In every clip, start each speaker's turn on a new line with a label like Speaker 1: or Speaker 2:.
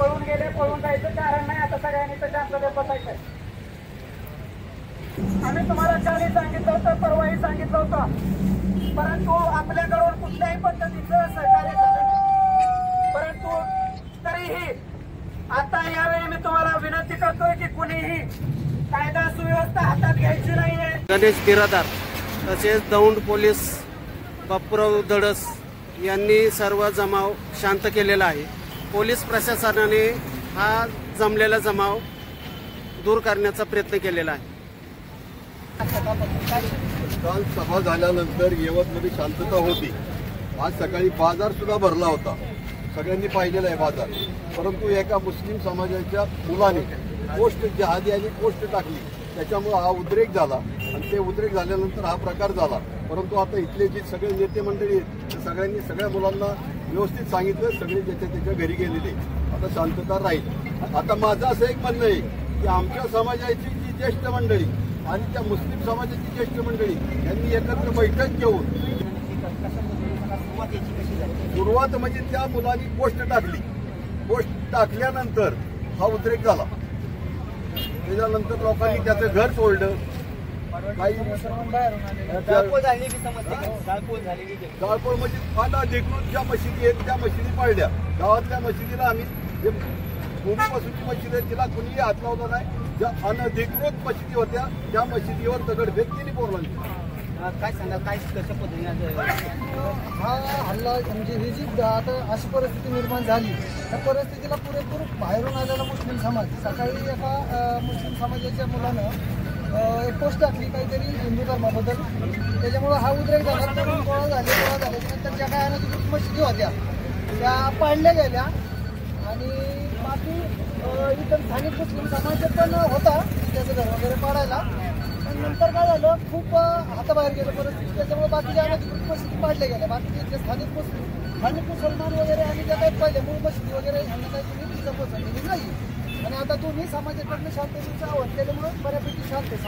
Speaker 1: पळून गेले, पळून जायचं कारण नाही. आता सगळ्यांनी तर शांततेत बसायचंय. आम्ही तुम्हाला कालही सांगितलं होतं, परवाही सांगितलं होतं, परंतु आपल्याकडून कुठल्याही पद्धतीचं सहकार्य झालं नाही. परंतु तरीही आता यावेळी मी तुम्हाला विनंती करतोय की कुणीही कायदा सुव्यवस्था हातात घ्यायची नाहीये.
Speaker 2: गणेश बिरादार तसेच दौंड पोलीस बापूराव धडस यांनी सर्व जमाव शांत केलेला आहे. पोलीस प्रशासनाने हा जमलेला जमाव दूर करण्याचा प्रयत्न केलेला आहे.
Speaker 3: काल सभा झाल्यानंतर यवतमध्ये शांतता होती. आज सकाळी बाजार सुद्धा भरला होता, सगळ्यांनी पाहिलेला आहे बाजार. परंतु एका मुस्लिम समाजाच्या मुलाने पोस्ट जहादी आणि पोस्ट टाकली, त्याच्यामुळे हा उद्रेक झाला आणि ते उद्रेक झाल्यानंतर हा प्रकार झाला. परंतु आता इथले जे सगळे नेते मंडळी आहेत ते सगळ्यांनी सगळ्या मुलांना व्यवस्थित सांगितलं, सगळे त्याच्या घरी गेलेले. आता शांतता राहील. आता माझं असं एक म्हणणं आहे की आमच्या समाजाची जी ज्येष्ठ मंडळी आणि त्या मुस्लिम समाजाची ज्येष्ठ मंडळी यांनी एकत्र बैठक घेऊन सुरुवात म्हणजे त्या मुलांनी पोस्ट टाकली. पोस्ट टाकल्यानंतर हा उद्रेक झाला. त्याच्यानंतर लोकांनी त्याचं घर सोडलं. काही जाळपोळ म्हणजे अनधिकृत ज्या मशिदी आहेत त्या मशिदी पाळल्या. गावातल्या मशिदीला आम्ही जे पूर्वीपासूनची मशिदी आहे तिला कुणीही हात लावला नाही. ज्या अनधिकृत मशिदी होत्या त्या मशिदीवर दगडफेक केली पोरांनी.
Speaker 4: काय सांगा, काय कशा पद्धतीने
Speaker 5: हा हल्ला म्हणजे ही जी आता अशी परिस्थिती निर्माण झाली, त्या परिस्थितीला पुरेपूर बाहेरून आलेला मुस्लिम समाज सकाळी एका मुस्लिम समाजाच्या मुलानं एक पोस्ट टाकली काहीतरी हिंदू धर्माबद्दल. त्याच्यामुळे हा उद्रेक झाला. तरुण गोळा झाल्यानंतर ज्या काय अनधिकृत मशिदी होत्या त्या पाडल्या गेल्या आणि बाकी इतर स्थानिक मुस्लिम समाज पण होता त्याचं घर वगैरे पाडायला. पण नंतर काय झालं, खूप हाताबाहेर गेलं परिस्थिती. त्याच्यामुळे बाकीच्या अनधिकृत मशिदी पाडल्या गेल्या. बाकीचे इथले स्थानिक मुसलमान वगैरे आणि त्या काही पहिले मूळ मशिदी वगैरे यांना काही तुम्ही तिथं पोचवलेली नाही. आणि आता दोन्ही समाजाकडनं शांततेचं आवाहन केल्यामुळे बऱ्यापैकी शांत आहे.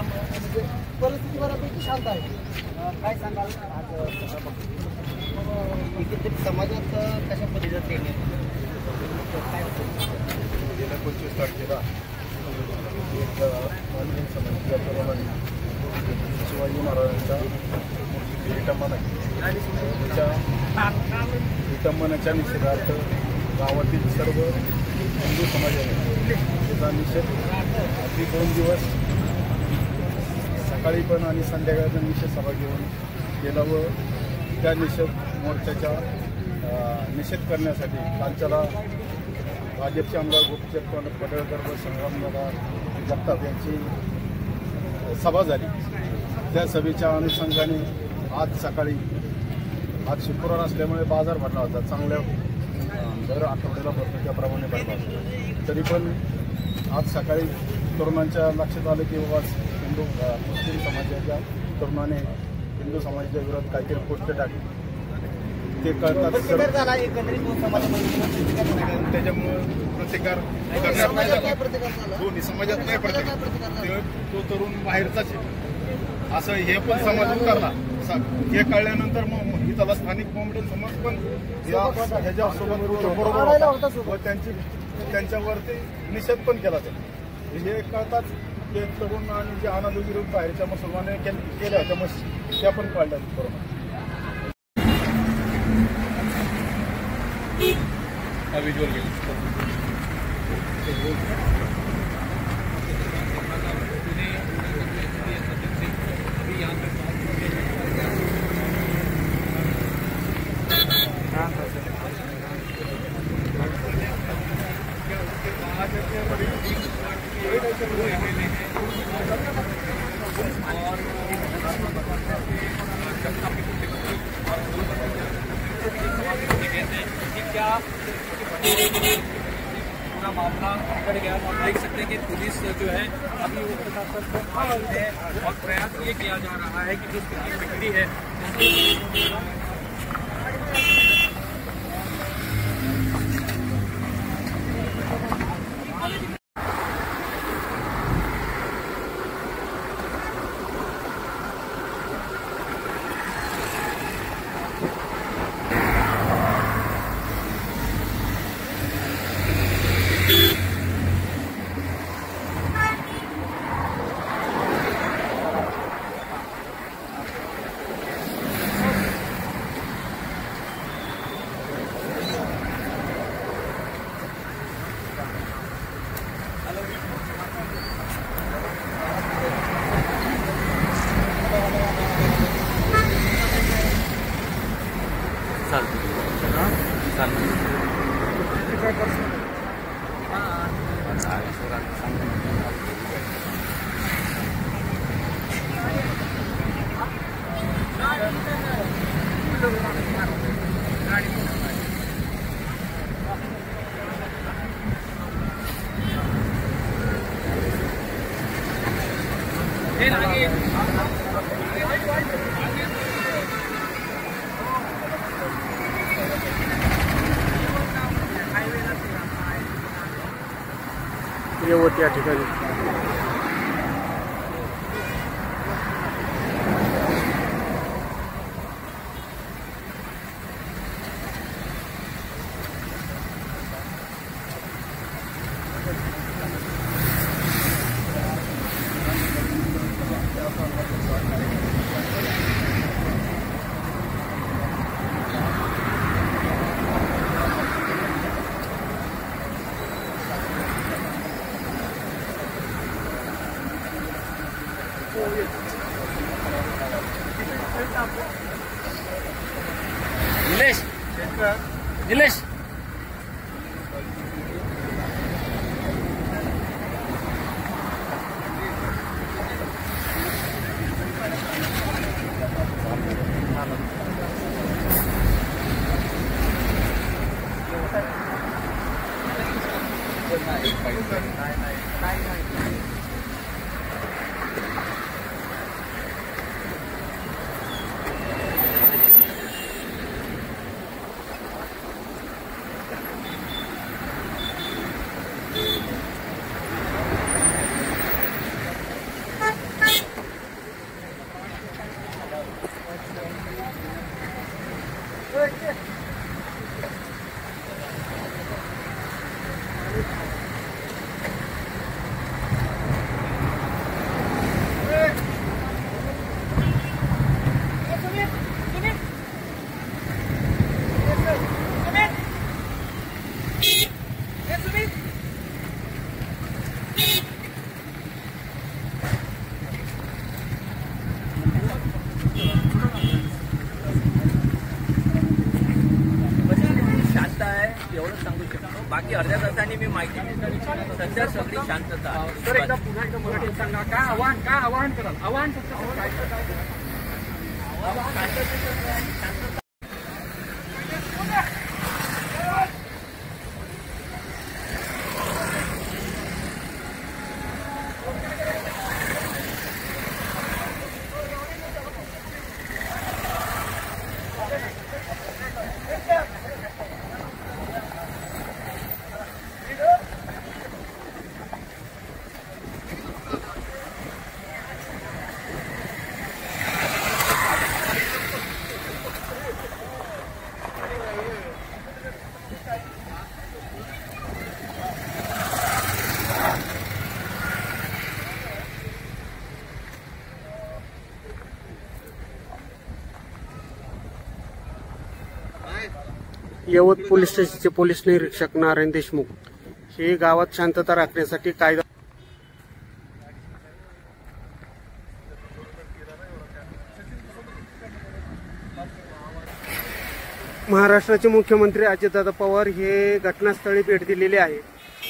Speaker 5: म्हणजे परिस्थिती बऱ्यापैकी शांत आहे.
Speaker 4: काय सांगाल, आज एकत्रित समाजात कशा पद्धतीचं काय
Speaker 3: गेल्या 25 तारखेला मानवी समाजाच्या तरुणांनी शिवाजी महाराजांच्या मूर्तीची विटंबना केली. त्याच्या विटंबनाच्या निषेधार्थ गावातील सर्व हिंदू समाजाने त्याचा निषेध अगदी 2 दिवस सकाळी पण आणि संध्याकाळी पण निषेध सभा घेऊन गेला व त्या निषेध मोर्चाच्या निषेध करण्यासाठी कालच्याला भाजपचे आमदार गोपीचंद पडळकर व संग्रामदादा जगताप यांची सभा झाली. त्या सभेच्या अनुषंगाने आज सकाळी, आज शुक्रवार असल्यामुळे बाजार भरला होता. चांगल्या दर आठवड्याला भरतो त्याप्रमाणे भरला होता. तरी पण आज सकाळी तरुणांच्या लक्षात आलं की बाबा मुस्लिम समाजाच्या तरुणाने हिंदू समाजाच्या विरोधात काहीतरी पोस्ट टाकली. ते कळतात त्याच्यामुळे प्रतिकार दोन्ही समाजात नाही प्रतिकार. तो तरुण बाहेरचाच आहे असं हे पण समाज करला. हे कळल्यानंतर मग इथला स्थानिक कोंबडे समाज पण ह्याच्यासोबत बरोबर व त्यांच्यावरती निषेध पण केला जातो. हे कळताच ते तरुण आणि जे अनादविरुद्ध बाहेरच्या मुसलमाने केल्या होत्या मग त्या पण कळल्या बरोबर. विज्युअल गेली.
Speaker 6: पूरा मामला बिगड़ गया। आप देख सकते हैं कि पुलिस जो है अभी वो प्रशासन को मालूम है और प्रयास ये किया जा रहा है कि जो स्थिति बिगड़ी है
Speaker 2: यवत या ठिकाणी
Speaker 6: निलेश एवढंच सांगू शकतो। बाकी अर्ध्या तासाने मी माहिती देतो। सध्या सगळी शांतता आहे।
Speaker 1: तर एकदा पुन्हा एकदा मराठीत सांगा काय आवाहन कराल? आवाहन फक्त काय
Speaker 6: शांतता
Speaker 2: यवत पोलीस स्टेशनचे पोलीस निरीक्षक नारायण देशमुख हे गावात शांतता राखण्यासाठी कायदा महाराष्ट्राचे मुख्यमंत्री अजितदादा पवार हे घटनास्थळी भेट दिलेली आहे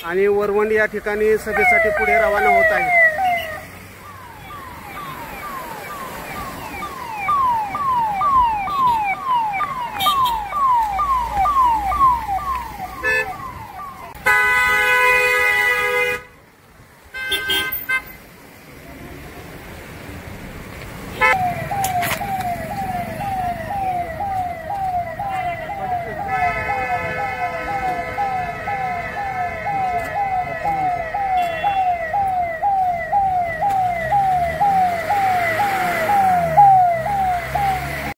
Speaker 2: आणि वरवंड या ठिकाणी सभेसाठी पुढे रवाना होत आहेत।